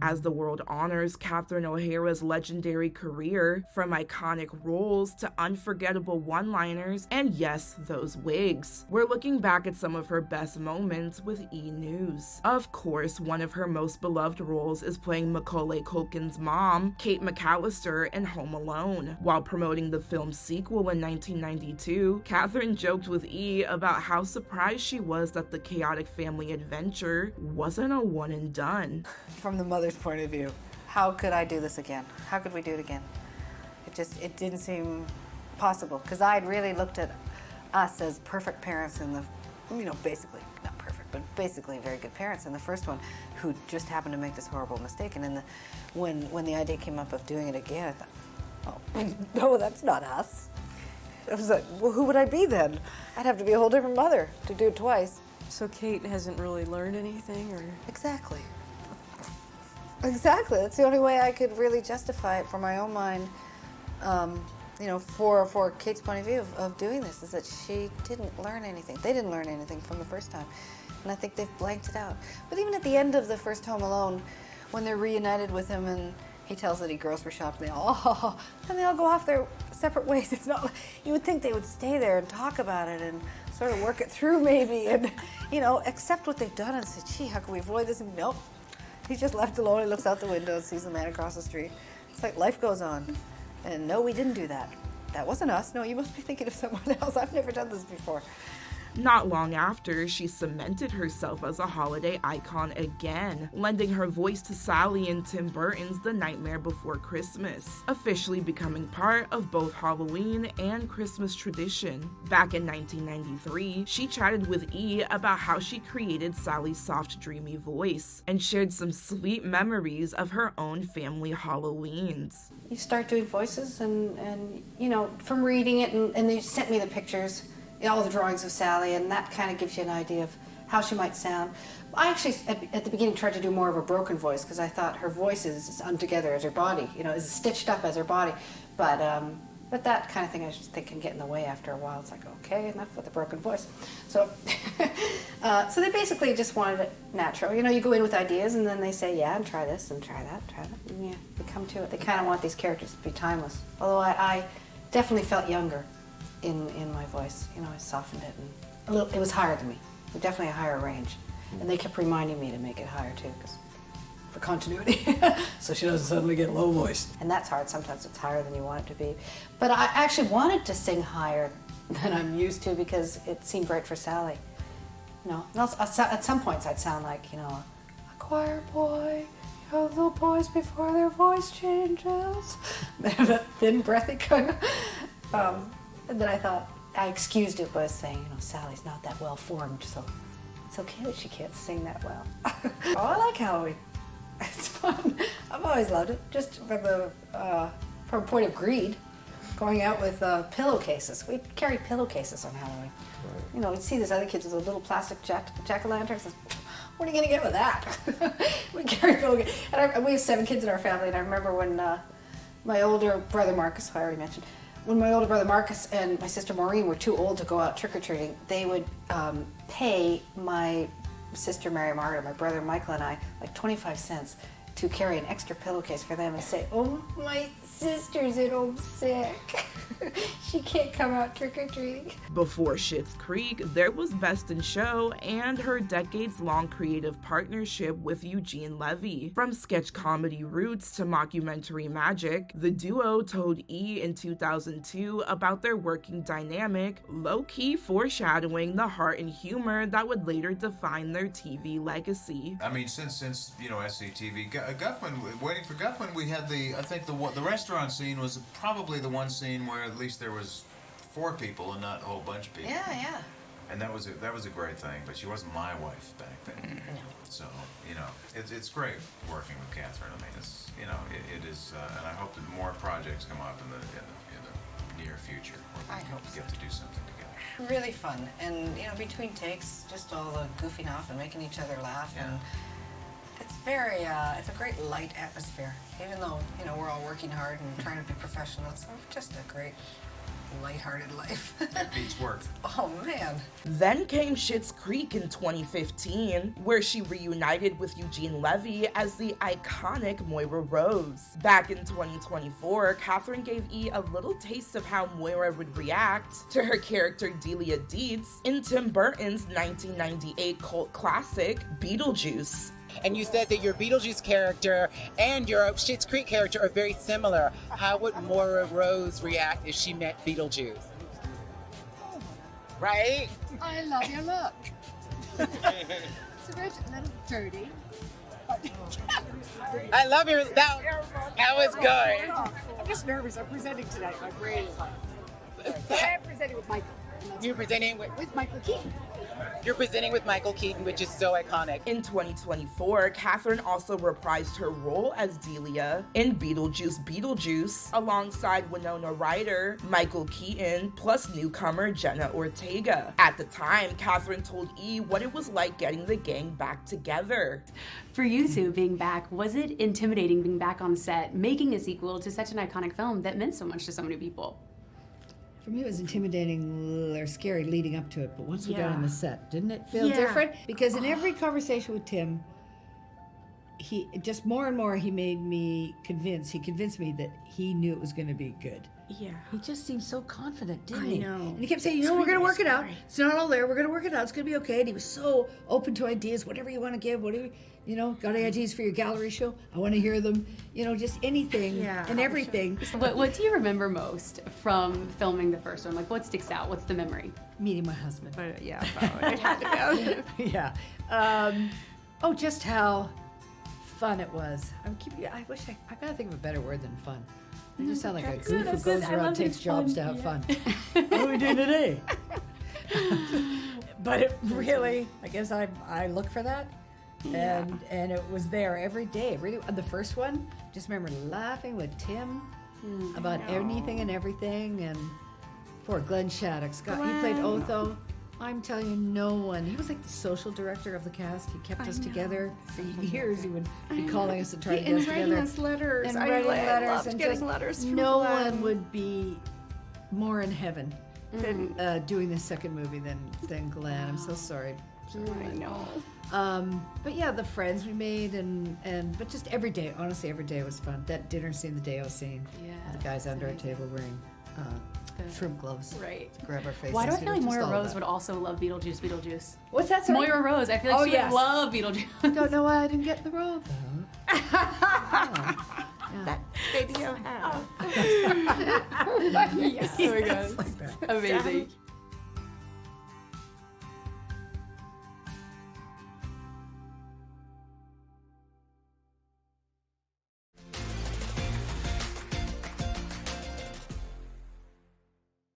as the world honors Catherine O'Hara's legendary career, from iconic roles to unforgettable one-liners, and yes, those wigs. We're looking back at some of her best moments with E! News. Of course, one of her most beloved roles is playing Macaulay Culkin's mom, Kate McAllister, in Home Alone. While promoting the film's sequel in 1992, Catherine joked with E! about how surprised she was that the chaotic family adventure wasn't a one and done. From the mother's point of view, how could I do this again? How could we do it again? It didn't seem possible, because I had really looked at us as perfect parents in the, basically, not perfect, but basically very good parents in the first one, who just happened to make this horrible mistake. And then when the idea came up of doing it again, I thought, oh, no, that's not us. I was like, well, who would I be then? I'd have to be a whole different mother to do it twice. So Kate hasn't really learned anything, or? Exactly. Exactly. That's the only way I could really justify it for my own mind. For Kate's point of view of doing this, is that she didn't learn anything. They didn't learn anything from the first time. And I think they've blanked it out. But even at the end of the first Home Alone, when they're reunited with him and he tells that he grocery shopped, and they all go off their separate ways. It's not, you would think they would stay there and talk about it and sort of work it through maybe and, accept what they've done and say, gee, how can we avoid this? And nope. He's just left alone. He looks out the window and sees the man across the street. It's like life goes on. And no, we didn't do that. That wasn't us. No, you must be thinking of someone else. I've never done this before. Not long after, she cemented herself as a holiday icon again, lending her voice to Sally in Tim Burton's The Nightmare Before Christmas, officially becoming part of both Halloween and Christmas tradition. Back in 1993, she chatted with E! about how she created Sally's soft, dreamy voice, and shared some sweet memories of her own family Halloweens. You start doing voices and from reading it, and they sent me the pictures, all the drawings of Sally, and that kind of gives you an idea of how she might sound. I actually, at the beginning, tried to do more of a broken voice, because I thought her voice is as untogether as her body, is stitched up as her body. But that kind of thing, I just think, can get in the way after a while. It's like, okay, enough with the broken voice. So, so they basically just wanted it natural. You go in with ideas, and then they say, yeah, and try this, and try that, and yeah, they come to it. They kind of want these characters to be timeless. Although I definitely felt younger in my voice. I softened it, and it was higher than me. Definitely a higher range. And they kept reminding me to make it higher too, for continuity. So she doesn't suddenly get low voice. And that's hard. Sometimes it's higher than you want it to be. But I actually wanted to sing higher than I'm used to, because it seemed right for Sally. At some points I'd sound like, a choir boy. Little boys before their voice changes. They have that thin, breathy kind of. And then I thought, I excused it by saying, Sally's not that well formed, so it's okay that she can't sing that well. Oh, I like Halloween. It's fun. I've always loved it. Just from a point of greed, going out with pillowcases. We carry pillowcases on Halloween. Right. We'd see these other kids with a little plastic jack-o'-lanterns. What are you going to get with that? We carry pillowcases. And we have 7 kids in our family, and I remember when my older brother Marcus, who I already mentioned, when my older brother Marcus and my sister Maureen were too old to go out trick-or-treating, they would pay my sister Mary Margaret, my brother Michael, and I like 25 cents to carry an extra pillowcase for them and say, oh, my sister's at home sick. She can't come out trick-or-treating. Before Schitt's Creek, there was Best in Show and her decades-long creative partnership with Eugene Levy. From sketch comedy roots to mockumentary magic, the duo told E! in 2002 about their working dynamic, low-key foreshadowing the heart and humor that would later define their TV legacy. I mean, since SCTV, Guffman, Waiting for Guffman, we had the restaurant scene was probably the one scene where at least there was 4 people and not a whole bunch of people. Yeah. And that was a great thing, but she wasn't my wife back then. No. So, it's great working with Catherine. I mean, it's, it is, and I hope that more projects come up in the near future where we get to do something together. Really fun. And, between takes, just all the goofing off and making each other laugh. Yeah. And it's it's a great light atmosphere. Even though, we're all working hard and trying to be professional, it's just a great lighthearted life. That beats work. Oh man. Then came Schitt's Creek in 2015, where she reunited with Eugene Levy as the iconic Moira Rose. Back in 2024, Catherine gave E a little taste of how Moira would react to her character Delia Dietz in Tim Burton's 1998 cult classic, Beetlejuice. And you said that your Beetlejuice character and your Schitt's Creek character are very similar. How would Moira Rose react if she met Beetlejuice? Right? I love your look. It's a little dirty. I love your, that was good. I'm just nervous. I'm presenting tonight. My brain is like, I'm presenting with Michael. You're presenting With Michael Keaton. You're presenting with Michael Keaton, which is so iconic. In 2024, Catherine also reprised her role as Delia in Beetlejuice Beetlejuice alongside Winona Ryder, Michael Keaton, plus newcomer Jenna Ortega. At the time, Catherine told E what it was like getting the gang back together. For you two being back, was it intimidating being back on set, making a sequel to such an iconic film that meant so much to so many people? For me, it was intimidating or scary leading up to it, but once we got on the set, didn't it feel Yeah. different? Because in every conversation with Tim, he just more and more he convinced me that he knew it was going to be good. Yeah. He just seemed so confident, didn't I he? know. And he kept saying, we're going to work it out. It's not all there. We're going to work it out. It's going to be okay. And he was so open to ideas, whatever you want to give, whatever, got any ideas for your gallery show? I want to hear them. Just anything and everything. What do you remember most from filming the first one? Like, what sticks out? What's the memory? Meeting my husband. Yeah, it had to go. Yeah. Just how fun it was. I gotta think of a better word than fun. I just sound like a goof who goes around and takes jobs to have fun. What are we doing today? But it really, I guess I look for that. And it was there every day. Really, the first one, just remember laughing with Tim about anything and everything. And poor Glenn Shattuck, Scott, he played Otho. I'm telling you, no one. He was like the social director of the cast. He kept us together for years. He would be calling us and trying to get us together. writing us letters. And I writing letters. loved And getting just letters from no Glenn. one would be more in heaven than doing the second movie than Glenn. I'm so sorry. I know. But yeah, the friends we made but just every day, honestly, every day was fun. That dinner scene, the Deo scene, the guys under a table wearing shrimp gloves. Right. To grab our faces. Why do I feel like Just Moira all Rose that. would also love Beetlejuice Beetlejuice? What's that, sorry? Moira Rose, I feel like she yes. would love Beetlejuice. Don't know why I didn't get the role, though. That video. Yes. Oh my God. Like that. Amazing.